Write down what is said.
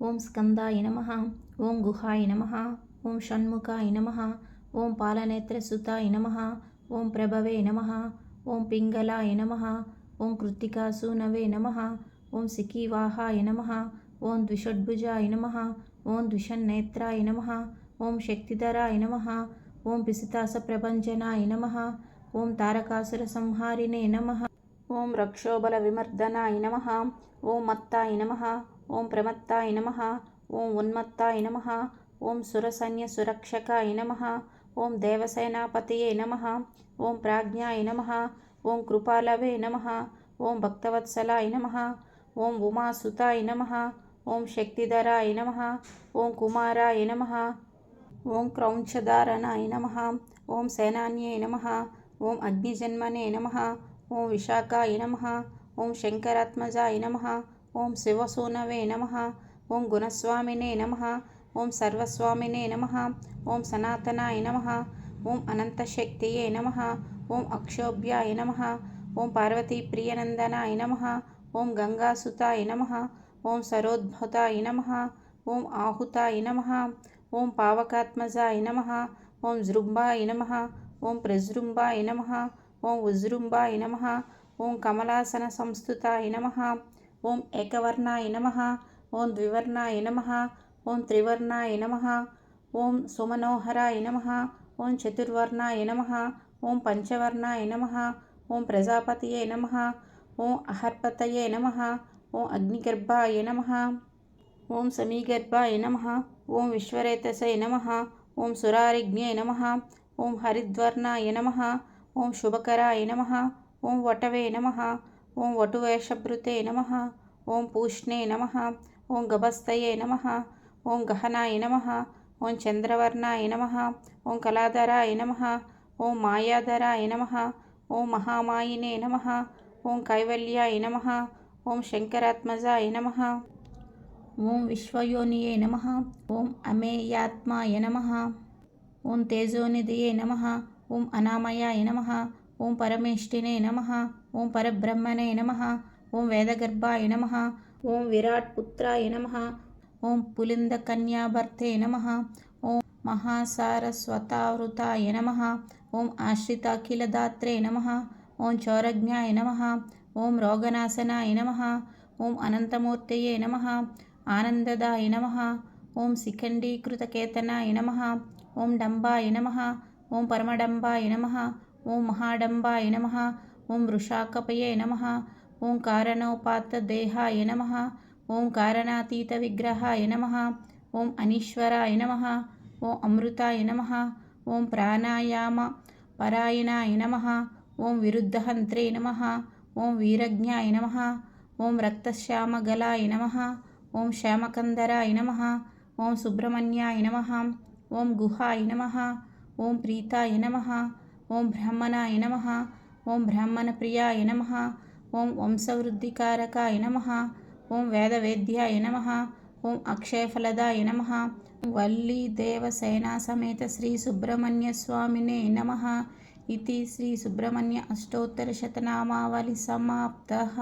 ఓం స్కందాయ నమః. ఓం గుహాయ నమః. ఓం షణ్ముఖాయ నమః. ఓం పాలనేత్రసుతాయ నమః. ఓం ప్రభవే నమః. ఓం పింగళాయ నమః. ఓం కృత్తికాసూనవే నమః. ఓం సికీవాహాయ నమః. ఓం ద్విషడ్భుజాయ నమః. ఓం ద్విషన్నేత్రాయ నమః. ఓం శక్తిధరాయ నమః. ఓం పిసితాసప్రభంజనాయ నమః. ఓం తారకాసుర సంహారిణే నమః. ఓం రక్షోబల విమర్దనాయ నమః. ఓం మత్తాయ నమః. ఓం ప్రమత్తాయ నమః. ఓం ఉన్మత్తాయ నమః. ఓం సురసైన్య సురక్షకాయ నమః. ఓం దేవసేనాపతయే నమః. ఓం ప్రాజ్ఞాయ నమః. ఓం కృపాలవే నమః. ఓం భక్తవత్సలాయ నమః. ఓం ఉమాసుతాయ నమః. ఓం శక్తిధరాయ నమః. ఓం కుమారాయ నమః. ఓం క్రౌంచధారణాయ నమః. ఓం సేనాన్యే నమః. ఓం అగ్నిజన్మనే నమః. ఓం విశాఖాయ నమః. ఓం శంకరాత్మజాయ నమః. ఓం శివసూనవే నమః. ఓం గుణస్వామినే నమః. ఓం సర్వస్వామినే నమః. ఓం సనాతనాయ నమః. ఓం అనంతశక్తియే నమః. ఓం అక్షోభ్యాయ నమః. ఓం పార్వతీప్రియనందనాయ నమః. ఓం గంగాసుతాయ నమః. ఓం సరోద్భుతాయ నమః. ఓం ఆహుతాయ నమః. ఓం పావకాత్మజాయ నమః. ఓం జృంభాయ నమః. ఓం ప్రజృంభాయ నమః. ఓం ఉజృంభాయ నమః. ఓం కమలాసన సంస్థుతాయ నమః. ఓం ఏకవర్ణాయ నమః. ఓం ద్వివర్ణాయ నమః. ఓం త్రివర్ణాయ నమః. ఓం సుమనోహరాయ నమః. ఓం చతుర్వర్ణాయ నమః. ఓం పంచవర్ణాయ నమః. ఓం ప్రజాపతయే నమః. ఓం అహర్పతయే నమః. ఓం అగ్నిగర్భాయ నమః. ఓం సమీగర్భాయ నమః. ఓం విశ్వరేతసే నమః. ఓం సురారిజ్ఞే నమః. ఓం హరిద్వర్ణాయ నమః. ఓం శుభకరాయ నమః. ఓం వటవే నమః. ఓం వటువేషభృతే నమః. ఓం పూష్ణే నమః. ఓం గభస్తయే నమః. ఓం గహనాయ నమః. ఓం చంద్రవర్ణాయ నమః. ఓం కళాధరాయ నమః. ఓం మాయాధరాయ నమః. ఓం మహామాయినే నమః. ఓం కైవల్యాయ నమః. ఓం శంకరాత్మజాయ నమః. ఓం విశ్వయోనియే నమః. ఓం అమేయాత్మాయ నమః. ఓం తేజోనిధియే నమః. ఓం అనామయాయ నమః. ఓం పరమేష్ఠినే నమః. ఓం పరబ్రహ్మణే నమః. ఓం వేదగర్భాయ నమః. ఓం విరాట్ పుత్రాయ నమః. ఓం పులిందకన్యాభర్తే నమః. ఓం మహాసారస్వతావృతాయ నమః. ఓం ఆశ్రితాఖిలదాత్రే నమః. ఓం చౌరజ్ఞాయ నమః. ఓం రోగనాశనాయ నమః. ఓం అనంతమూర్తయే నమః. ఆనందదాయ నమః. ఓం శిఖండీకృతకేతనాయ నమః. ఓం డంబాయ నమః. ఓం పరమడంబాయ నమః. ఓం మహాడంబాయ నమః. ఓం వృషాకపయే నమః. ఓం కారణోపాత్తదేహాయ నమః. ఓం కారణాతీత విగ్రహాయ నమః. ఓం అనీశ్వరాయ నమః. ఓం అమృతాయ నమః. ఓం ప్రాణాయామ పరాయణాయ నమః. ఓం విరుద్ధహంత్రే నమః. ఓం వీరజ్ఞాయ నమః. ఓం రక్తశ్యామగలాయ నమః. ఓం శ్యామకందరాయ నమః. ఓం సుబ్రహ్మణ్యాయ నమః. ఓం గుహాయ నమః. ఓం ప్రీతాయ నమః. ఓం బ్రాహ్మణాయ నమః. ఓం బ్రాహ్మణప్రియాయ నమః. ఓం వంశవృద్ధికారకాయ నమః. ఓం వేదవేద్యాయ నమః. ఓం అక్షయఫలదాయ నమః. వల్లీ దేవసేనా సమేత శ్రీ సుబ్రహ్మణ్య స్వామినే నమః. इति श्री सुब्रह्मण्य अष्टोत्तरशतनामावली समाप्तः।